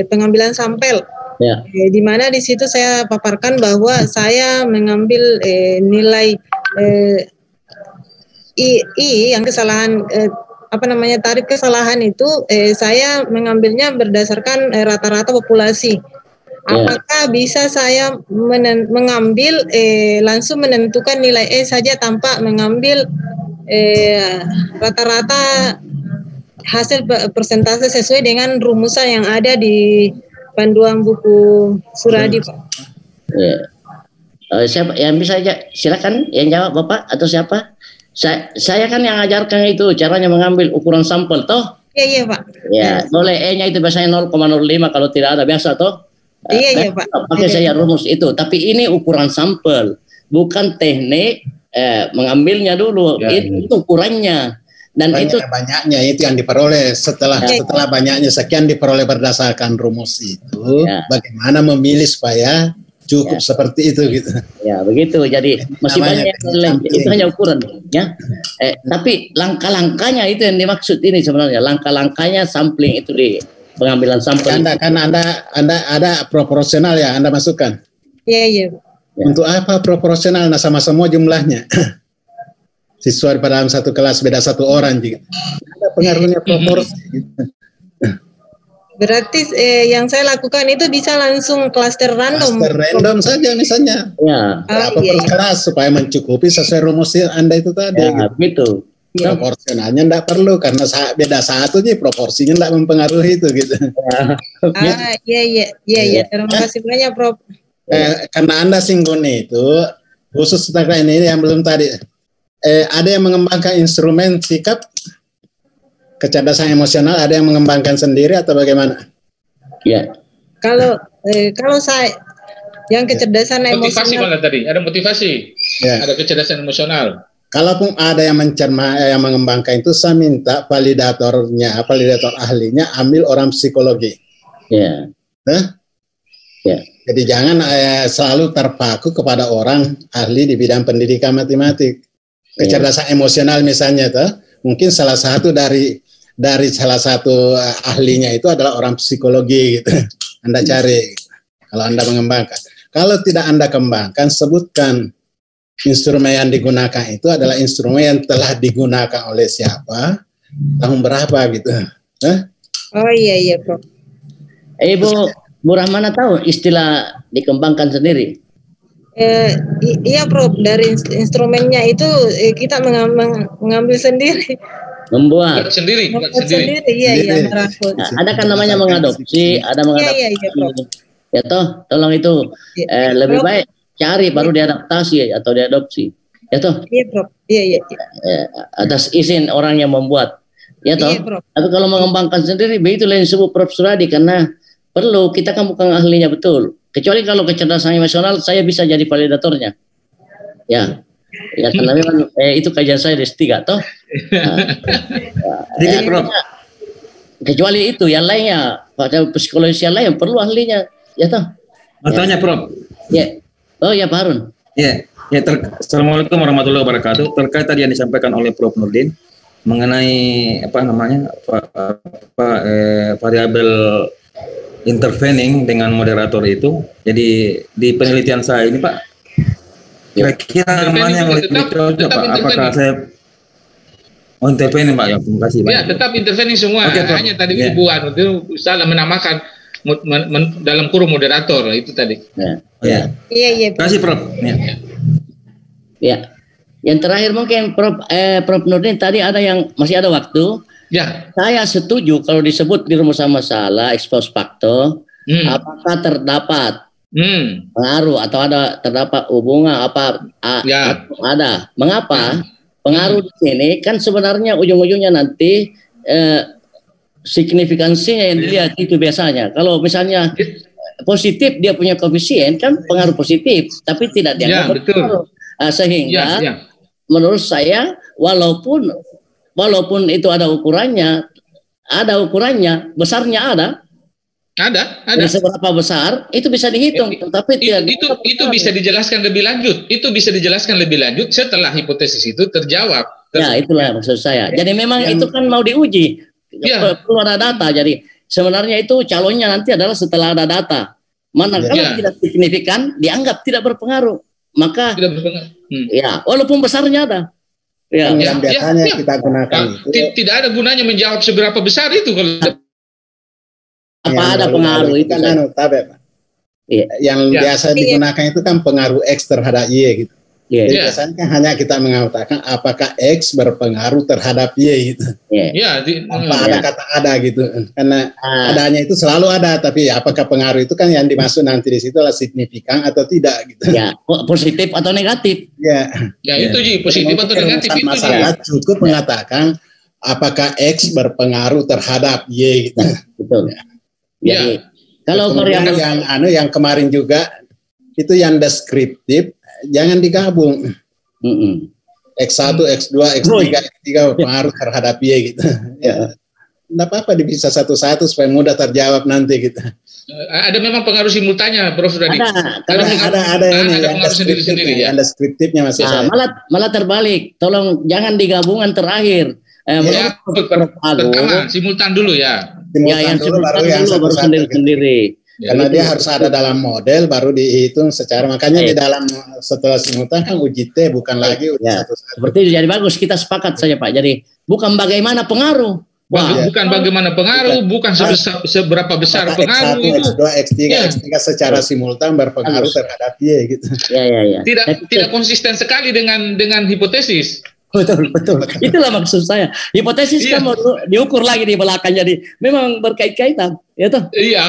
pengambilan sampel. Ya. Di mana di situ saya paparkan bahwa saya mengambil nilai I yang kesalahan tarif kesalahan itu saya mengambilnya berdasarkan rata-rata populasi. Apakah bisa saya mengambil langsung menentukan nilai E saja tanpa mengambil rata-rata hasil persentase sesuai dengan rumusan yang ada di panduan buku Suradi, Pak? Siapa yang bisa aja? Silakan yang jawab, Bapak atau siapa? Saya kan yang ajarkan itu caranya mengambil ukuran sampel, toh? Iya, Pak. Ya, boleh E-nya itu biasanya 0,05 kalau tidak ada biasa, toh? Iya, Pak. Pakai saya rumus itu, tapi ini ukuran sampel, bukan teknik mengambilnya dulu. Itu ukurannya. Dan itu banyaknya itu yang diperoleh setelah banyaknya sekian diperoleh berdasarkan rumus itu. Bagaimana memilih supaya cukup seperti itu gitu. Ya, begitu. Jadi masih banyak itu hanya ukuran ya. Tapi langkah-langkahnya itu yang dimaksud ini sebenarnya. Langkah-langkahnya sampling itu di pengambilan sampel. Anda ada proporsional ya Anda masukkan. Iya. Untuk apa proporsional? Nah sama semua jumlahnya. Siswa pada dalam satu kelas beda satu orang juga. Ada pengaruhnya proporsi. Berarti yang saya lakukan itu bisa langsung klaster random. Klaster random saja misalnya. Ya. Per kelas supaya mencukupi sesuai rumus Anda itu tadi. Ya, gitu. Proporsionalnya tidak perlu karena beda satu aja proporsinya tidak mempengaruhi itu gitu. Iya. Terima kasih banyak, Prof. Karena Anda singgung itu khusus tentang ini yang belum tadi. Ada yang mengembangkan instrumen sikap kecerdasan emosional, ada yang mengembangkan sendiri atau bagaimana? Ya. Kalau saya yang kecerdasan emosional. Motivasi mana tadi? Ada motivasi. Ya. Ada kecerdasan emosional. Kalaupun ada yang yang mengembangkan itu, saya minta validator ahlinya ambil orang psikologi. Ya. Ya. Jadi jangan selalu terpaku kepada orang ahli di bidang pendidikan matematik. Kecerdasan emosional misalnya mungkin salah satu dari salah satu ahlinya itu adalah orang psikologi gitu. Anda cari kalau Anda mengembangkan. Kalau tidak Anda kembangkan, sebutkan instrumen yang digunakan itu adalah instrumen yang telah digunakan oleh siapa, tahun berapa gitu. Oh iya Prof. Bu Rahmana tahu istilah dikembangkan sendiri? Iya Prof, dari instrumennya itu kita mengambil sendiri. Membuat sendiri. Iya. Nah, ada kan namanya mengadopsi, ada mengadopsi. Iya, Prof. Ya toh, tolong itu lebih Prof. Baik cari baru diadaptasi atau diadopsi. Ya toh? Iya Prof. Iya. Atas izin orang yang membuat. Ya toh? Iya, Prof. Tapi kalau mengembangkan sendiri, begitu yang disebut Prof Suradi karena perlu kita kan bukan ahlinya betul. Kecuali kalau kecerdasan emosional saya bisa jadi validatornya. Ya karena memang itu kajian saya di S3 toh. Kecuali itu yang lainnya, psikologis yang lain perlu ahlinya. Ya toh. Bertanya Prof. Ya. Oh ya Pak Harun. Ya. Assalamualaikum warahmatullahi wabarakatuh. Terkait tadi yang disampaikan oleh Prof Nurdin mengenai variabel intervening dengan moderator itu. Jadi di penelitian saya ini Pak, kira-kira mana yang lebih cocok Pak? Apakah saya intervening Pak? Ya, terima kasih Pak. Ya, tetap intervening semua. Hanya tadi Ibu Anu itu salah menamakan dalam kurung moderator itu tadi. Iya. Terima kasih Prof. Ya. Yang terakhir mungkin Prof Nurdin tadi ada yang masih ada waktu. Ya. Saya setuju kalau disebut di rumusan masalah expose factor, apakah terdapat pengaruh atau terdapat hubungan atau ada. Mengapa? Pengaruh di sini kan sebenarnya ujung-ujungnya nanti signifikansinya yang dilihat itu biasanya. Kalau misalnya positif dia punya koefisien kan pengaruh positif, tapi tidak dianggap berpengaruh. Sehingga menurut saya walaupun itu ada ukurannya, besarnya ada. Jadi seberapa besar itu bisa dihitung, tetapi itu bisa dijelaskan lebih lanjut. Itu bisa dijelaskan lebih lanjut setelah hipotesis itu terjawab. Ya itulah maksud saya. Jadi memang itu kan mau diuji, perlu ada data. Jadi sebenarnya itu calonnya nanti adalah setelah ada data. Manakala tidak signifikan, dianggap tidak berpengaruh. Maka tidak berpengaruh. Ya, walaupun besarnya ada. Ya, yang biasanya kita gunakan itu tidak ada gunanya menjawab seberapa besar itu kalau apa ada pengaruh itu kan Pak. Yang biasa digunakan itu kan pengaruh X terhadap Y gitu. Jadi biasanya kan hanya kita mengatakan apakah X berpengaruh terhadap Y gitu. Apa ada kata ada gitu. Karena adanya itu selalu ada, tapi apakah pengaruh itu kan yang dimaksud nanti di situ adalah signifikan atau tidak gitu. Ya, positif atau negatif. Itu positif atau negatif itu. Masalah cukup mengatakan apakah X berpengaruh terhadap Y gitu. Betul. Jadi kalau yang kemarin juga itu yang deskriptif jangan digabung. X1, X2, X3, X3 pengaruh terhadap Y gitu. Ya, tidak apa-apa bisa satu-satu supaya mudah terjawab nanti gitu. Ada memang pengaruh simultannya, Prof. Tadi. Ada yang sendiri-sendiri ya. Yang deskriptifnya masih malah terbalik. Tolong jangan digabungan terakhir. Pertama simultan dulu ya. Yang simultan dulu baru sendiri-sendiri. Karena dia harus ada dalam model baru dihitung secara, makanya di dalam setelah simultan kan uji T bukan lagi uji satu-satu. Seperti itu, jadi bagus kita sepakat saja Pak. Jadi bukan bagaimana pengaruh. Bukan bagaimana pengaruh, bukan seberapa besar pengaruh X1, itu. X2, X3 secara simultan berpengaruh terhadap Y gitu. Tidak konsisten sekali dengan hipotesis. Betul. Itulah maksud saya. Hipotesis kan mau diukur lagi di belakang, jadi memang berkait-kaitan, ya toh? Iya.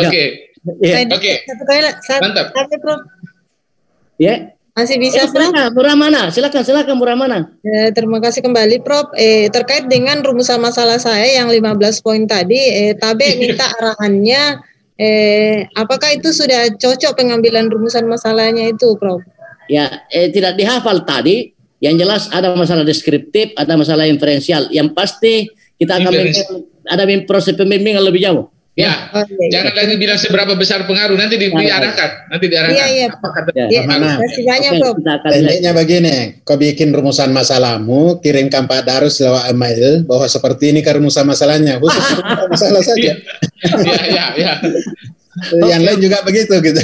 Oke. Satu kali mantap. Ya. Masih bisa, Prof? Silakan Bu Rahmana. Terima kasih kembali, Prof. Terkait dengan rumusan masalah saya yang 15 poin tadi, Tabe minta arahannya, apakah itu sudah cocok pengambilan rumusan masalahnya itu, Prof? Ya, tidak dihafal tadi. Yang jelas ada masalah deskriptif, ada masalah inferensial. Yang pasti kita akan ada proses pembimbingan lebih jauh. Jangan lagi bilang seberapa besar pengaruh, nanti diarahkan. Iya. Terima kasih, Prof. Tekniknya begini, kau bikin rumusan masalahmu, kirimkan Pak Darus lewat email bahwa seperti ini kan rumusan masalahnya, khusus masalah saja. Iya. Yang lain juga begitu gitu.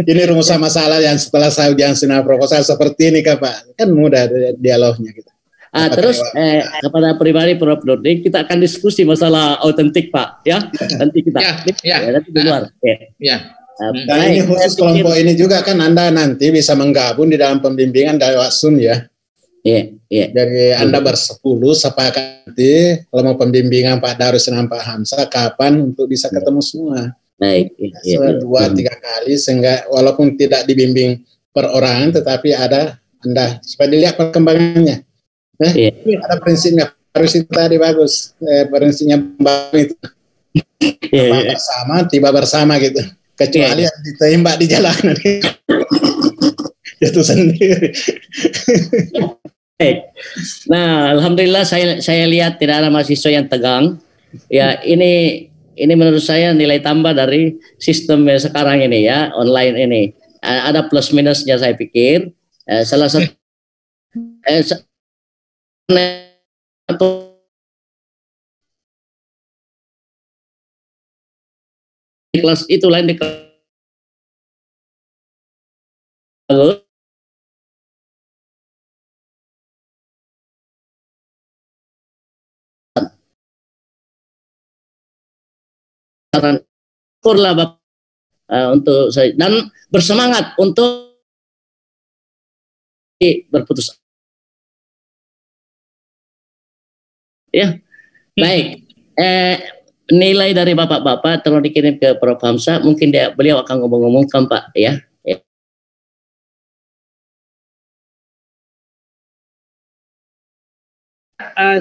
Ini rumusan masalah yang setelah saya ujian sinar proposal seperti ini Pak. Kan mudah dialognya gitu. Terus kepada pribadi Prof. Nurdin kita akan diskusi masalah autentik Pak ya. Nanti kita nanti di luar. Dan ini khusus kelompok ini juga kan Anda nanti bisa menggabung di dalam pembimbingan dari Zoom ya. Jadi Anda bersepuluh sepakat nanti kalau mau pembimbingan Pak Darus dan Pak Hamzah kapan untuk bisa ketemu semua. Baik. 2-3 kali sehingga walaupun tidak dibimbing perorangan tetapi ada Anda supaya dilihat perkembangannya. Ada prinsipnya harus itu tadi bagus. Prinsipnya itu. Tiba bersama gitu. Kecuali yang ditembak di jalanan. Itu sendiri. Nah, alhamdulillah saya lihat tidak ada mahasiswa yang tegang. Ya, ini menurut saya nilai tambah dari sistem sekarang ini ya, online ini. Ada plus minusnya saya pikir. Salah satu kelas itu lain di kelas untuk saya dan bersemangat untuk berputus. Ya, baik. Nilai dari bapak-bapak tolong dikirim ke Prof. Hamzah. Mungkin beliau akan ngomong-ngomongkan Pak ya.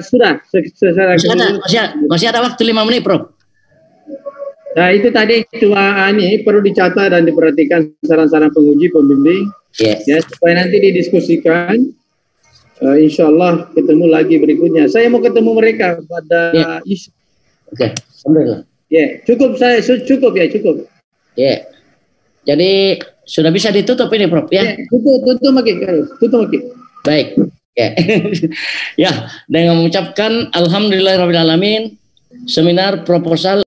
Sudah. Masih ada waktu 5 menit, Prof. Nah itu tadi cuma ini perlu dicatat dan diperhatikan saran-saran penguji pembimbing ya supaya nanti didiskusikan. Insya Allah ketemu lagi berikutnya. Saya mau ketemu mereka pada isu. Oke, alhamdulillah. Cukup cukup. Jadi sudah bisa ditutup ini Prof ya. Tutup lagi. Baik. Ya, dengan mengucapkan alhamdulillahirabbil alamin. seminar proposal